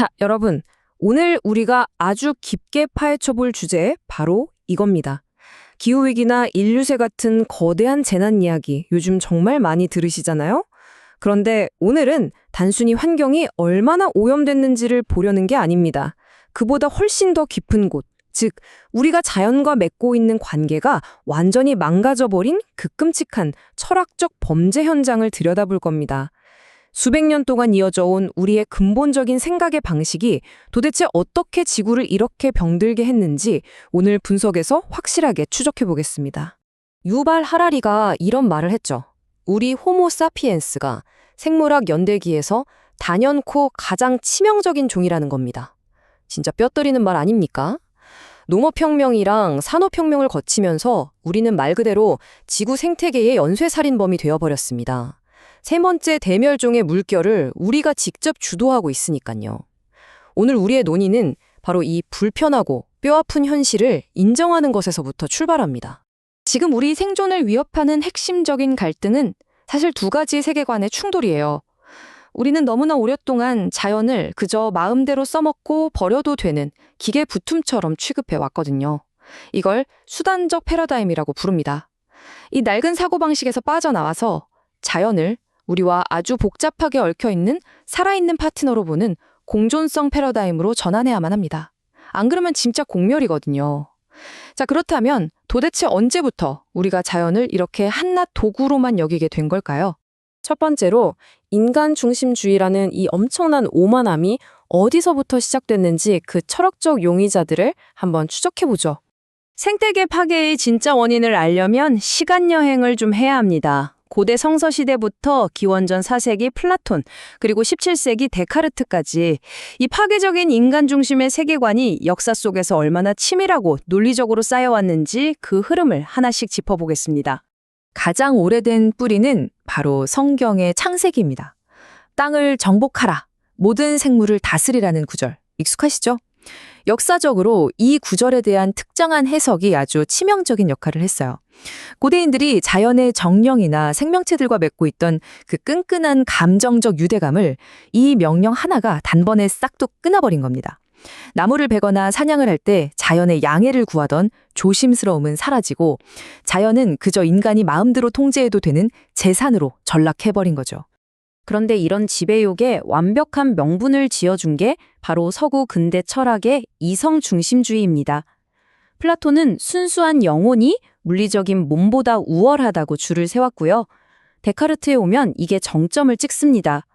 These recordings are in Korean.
자, 여러분. 오늘 우리가 아주 깊게 파헤쳐 볼 주제 바로 이겁니다. 기후위기나 인류세 같은 거대한 재난 이야기 요즘 정말 많이 들으시잖아요? 그런데 오늘은 단순히 환경이 얼마나 오염됐는지를 보려는 게 아닙니다. 그보다 훨씬 더 깊은 곳, 즉 우리가 자연과 맺고 있는 관계가 완전히 망가져버린 그 끔찍한 철학적 범죄 현장을 들여다볼 겁니다. 수백 년 동안 이어져 온 우리의 근본적인 생각의 방식이 도대체 어떻게 지구를 이렇게 병들게 했는지 오늘 분석에서 확실하게 추적해 보겠습니다. 유발 하라리가 이런 말을 했죠. 우리 호모 사피엔스가 생물학 연대기에서 단연코 가장 치명적인 종이라는 겁니다. 진짜 뼈 때리는 말 아닙니까? 농업혁명이랑 산업혁명을 거치면서 우리는 말 그대로 지구 생태계의 연쇄살인범이 되어버렸습니다. 세 번째 대멸종의 물결을 우리가 직접 주도하고 있으니까요. 오늘 우리의 논의는 바로 이 불편하고 뼈아픈 현실을 인정하는 것에서부터 출발합니다. 지금 우리 생존을 위협하는 핵심적인 갈등은 사실 두 가지 세계관의 충돌이에요. 우리는 너무나 오랫동안 자연을 그저 마음대로 써먹고 버려도 되는 기계 부품처럼 취급해 왔거든요. 이걸 수단적 패러다임이라고 부릅니다. 이 낡은 사고방식에서 빠져나와서 자연을 우리와 아주 복잡하게 얽혀있는 살아있는 파트너로 보는 공존성 패러다임으로 전환해야만 합니다. 안 그러면 진짜 공멸이거든요. 자, 그렇다면 도대체 언제부터 우리가 자연을 이렇게 한낱 도구로만 여기게 된 걸까요? 첫 번째로 인간 중심주의라는 이 엄청난 오만함이 어디서부터 시작됐는지 그 철학적 용의자들을 한번 추적해보죠. 생태계 파괴의 진짜 원인을 알려면 시간 여행을 좀 해야 합니다. 고대 성서 시대부터 기원전 4세기 플라톤, 그리고 17세기 데카르트까지 이 파괴적인 인간 중심의 세계관이 역사 속에서 얼마나 치밀하고 논리적으로 쌓여왔는지 그 흐름을 하나씩 짚어보겠습니다. 가장 오래된 뿌리는 바로 성경의 창세기입니다. 땅을 정복하라, 모든 생물을 다스리라는 구절, 익숙하시죠? 역사적으로 이 구절에 대한 특정한 해석이 아주 치명적인 역할을 했어요. 고대인들이 자연의 정령이나 생명체들과 맺고 있던 그 끈끈한 감정적 유대감을 이 명령 하나가 단번에 싹둑 끊어버린 겁니다. 나무를 베거나 사냥을 할 때 자연의 양해를 구하던 조심스러움은 사라지고 자연은 그저 인간이 마음대로 통제해도 되는 재산으로 전락해버린 거죠. 그런데 이런 지배욕에 완벽한 명분을 지어준 게 바로 서구 근대 철학의 이성 중심주의입니다. 플라톤은 순수한 영혼이 물리적인 몸보다 우월하다고 줄을 세웠고요. 데카르트에 오면 이게 정점을 찍습니다.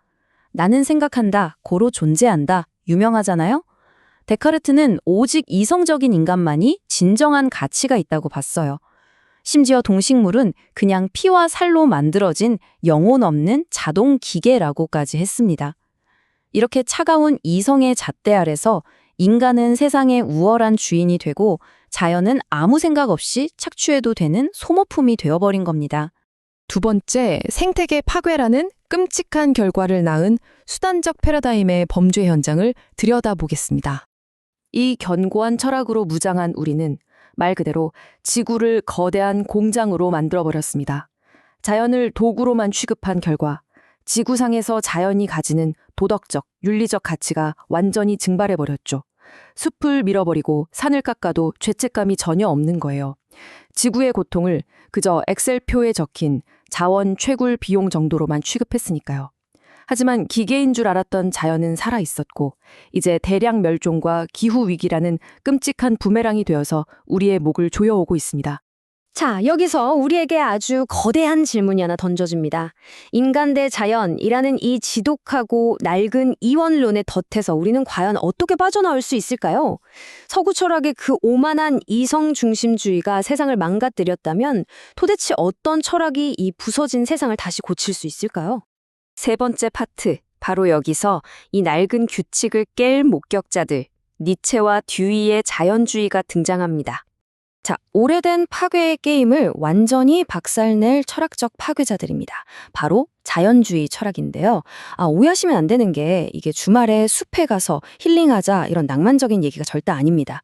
나는 생각한다, 고로 존재한다, 유명하잖아요? 데카르트는 오직 이성적인 인간만이 진정한 가치가 있다고 봤어요. 심지어 동식물은 그냥 피와 살로 만들어진 영혼 없는 자동 기계라고까지 했습니다. 이렇게 차가운 이성의 잣대 아래서 인간은 세상의 우월한 주인이 되고 자연은 아무 생각 없이 착취해도 되는 소모품이 되어버린 겁니다. 두 번째, 생태계 파괴라는 끔찍한 결과를 낳은 수단적 패러다임의 범죄 현장을 들여다보겠습니다. 이 견고한 철학으로 무장한 우리는 말 그대로 지구를 거대한 공장으로 만들어버렸습니다. 자연을 도구로만 취급한 결과 지구상에서 자연이 가지는 도덕적, 윤리적 가치가 완전히 증발해버렸죠. 숲을 밀어버리고 산을 깎아도 죄책감이 전혀 없는 거예요. 지구의 고통을 그저 엑셀표에 적힌 자원 채굴 비용 정도로만 취급했으니까요. 하지만 기계인 줄 알았던 자연은 살아있었고 이제 대량 멸종과 기후위기라는 끔찍한 부메랑이 되어서 우리의 목을 조여오고 있습니다. 자, 여기서 우리에게 아주 거대한 질문이 하나 던져집니다. 인간 대 자연이라는 이 지독하고 낡은 이원론의 덫에서 우리는 과연 어떻게 빠져나올 수 있을까요? 서구 철학의 그 오만한 이성 중심주의가 세상을 망가뜨렸다면 도대체 어떤 철학이 이 부서진 세상을 다시 고칠 수 있을까요? 세 번째 파트, 바로 여기서 이 낡은 규칙을 깰 목격자들, 니체와 듀이의 자연주의가 등장합니다. 자, 오래된 파괴의 게임을 완전히 박살낼 철학적 파괴자들입니다. 바로 자연주의 철학인데요. 오해하시면 안 되는 게 이게 주말에 숲에 가서 힐링하자 이런 낭만적인 얘기가 절대 아닙니다.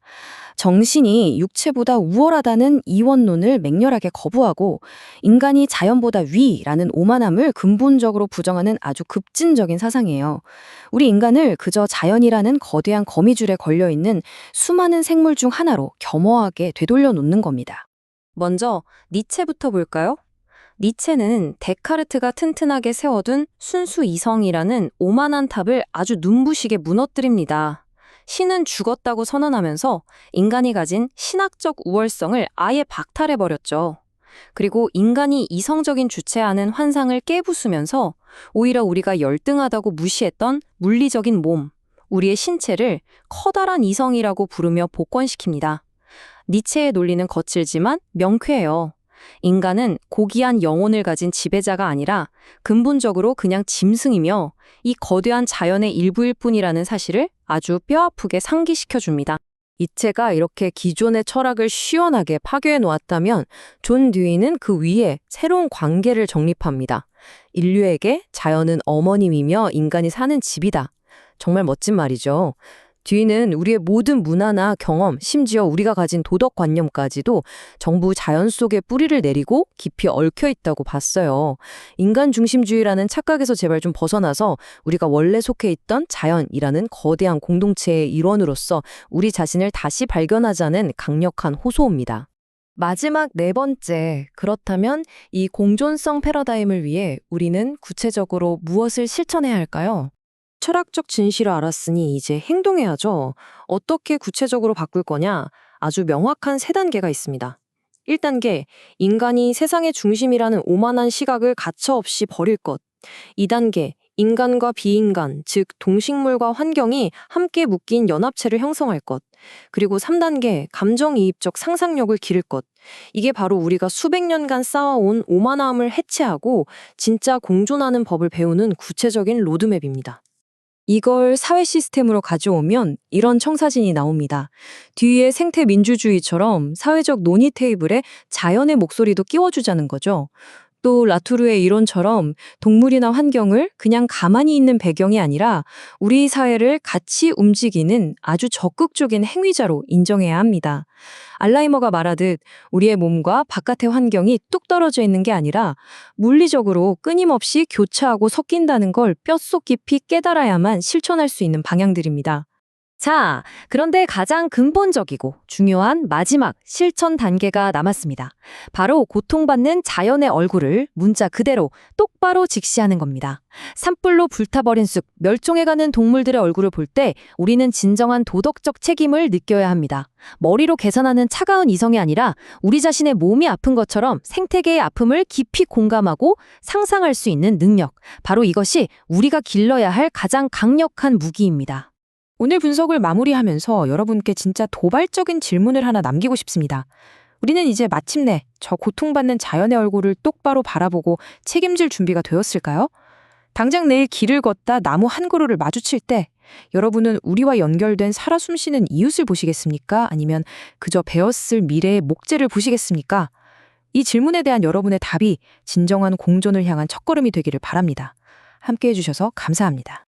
정신이 육체보다 우월하다는 이원론을 맹렬하게 거부하고 인간이 자연보다 위라는 오만함을 근본적으로 부정하는 아주 급진적인 사상이에요. 우리 인간을 그저 자연이라는 거대한 거미줄에 걸려있는 수많은 생물 중 하나로 겸허하게 되돌려 놓는 겁니다. 먼저 니체부터 볼까요? 니체는 데카르트가 튼튼하게 세워둔 순수 이성이라는 오만한 탑을 아주 눈부시게 무너뜨립니다. 신은 죽었다고 선언하면서 인간이 가진 신학적 우월성을 아예 박탈해버렸죠. 그리고 인간이 이성적인 주체하는 환상을 깨부수면서 오히려 우리가 열등하다고 무시했던 물리적인 몸, 우리의 신체를 커다란 이성이라고 부르며 복권시킵니다. 니체의 논리는 거칠지만 명쾌해요. 인간은 고귀한 영혼을 가진 지배자가 아니라 근본적으로 그냥 짐승이며 이 거대한 자연의 일부일 뿐이라는 사실을 아주 뼈아프게 상기시켜줍니다. 니체가 이렇게 기존의 철학을 시원하게 파괴해 놓았다면 존 듀이는 그 위에 새로운 관계를 정립합니다. 인류에게 자연은 어머님이며 인간이 사는 집이다. 정말 멋진 말이죠. 듀이는 우리의 모든 문화나 경험, 심지어 우리가 가진 도덕관념까지도 전부 자연 속에 뿌리를 내리고 깊이 얽혀 있다고 봤어요. 인간 중심주의라는 착각에서 제발 좀 벗어나서 우리가 원래 속해 있던 자연이라는 거대한 공동체의 일원으로서 우리 자신을 다시 발견하자는 강력한 호소입니다. 마지막 네 번째, 그렇다면 이 공존성 패러다임을 위해 우리는 구체적으로 무엇을 실천해야 할까요? 철학적 진실을 알았으니 이제 행동해야죠. 어떻게 구체적으로 바꿀 거냐? 아주 명확한 세 단계가 있습니다. 1단계, 인간이 세상의 중심이라는 오만한 시각을 가차없이 버릴 것. 2단계, 인간과 비인간, 즉 동식물과 환경이 함께 묶인 연합체를 형성할 것. 그리고 3단계, 감정이입적 상상력을 기를 것. 이게 바로 우리가 수백 년간 쌓아온 오만함을 해체하고 진짜 공존하는 법을 배우는 구체적인 로드맵입니다. 이걸 사회 시스템으로 가져오면 이런 청사진이 나옵니다. 뒤에 생태 민주주의처럼 사회적 논의 테이블에 자연의 목소리도 끼워주자는 거죠. 또 라투르의 이론처럼 동물이나 환경을 그냥 가만히 있는 배경이 아니라 우리 사회를 같이 움직이는 아주 적극적인 행위자로 인정해야 합니다. 알라이머가 말하듯 우리의 몸과 바깥의 환경이 뚝 떨어져 있는 게 아니라 물리적으로 끊임없이 교차하고 섞인다는 걸 뼛속 깊이 깨달아야만 실천할 수 있는 방향들입니다. 자, 그런데 가장 근본적이고 중요한 마지막 실천 단계가 남았습니다. 바로 고통받는 자연의 얼굴을 문자 그대로 똑바로 직시하는 겁니다. 산불로 불타버린 숲, 멸종해가는 동물들의 얼굴을 볼 때 우리는 진정한 도덕적 책임을 느껴야 합니다. 머리로 계산하는 차가운 이성이 아니라 우리 자신의 몸이 아픈 것처럼 생태계의 아픔을 깊이 공감하고 상상할 수 있는 능력. 바로 이것이 우리가 길러야 할 가장 강력한 무기입니다. 오늘 분석을 마무리하면서 여러분께 진짜 도발적인 질문을 하나 남기고 싶습니다. 우리는 이제 마침내 저 고통받는 자연의 얼굴을 똑바로 바라보고 책임질 준비가 되었을까요? 당장 내일 길을 걷다 나무 한 그루를 마주칠 때 여러분은 우리와 연결된 살아 숨쉬는 이웃을 보시겠습니까? 아니면 그저 베었을 미래의 목재를 보시겠습니까? 이 질문에 대한 여러분의 답이 진정한 공존을 향한 첫걸음이 되기를 바랍니다. 함께해 주셔서 감사합니다.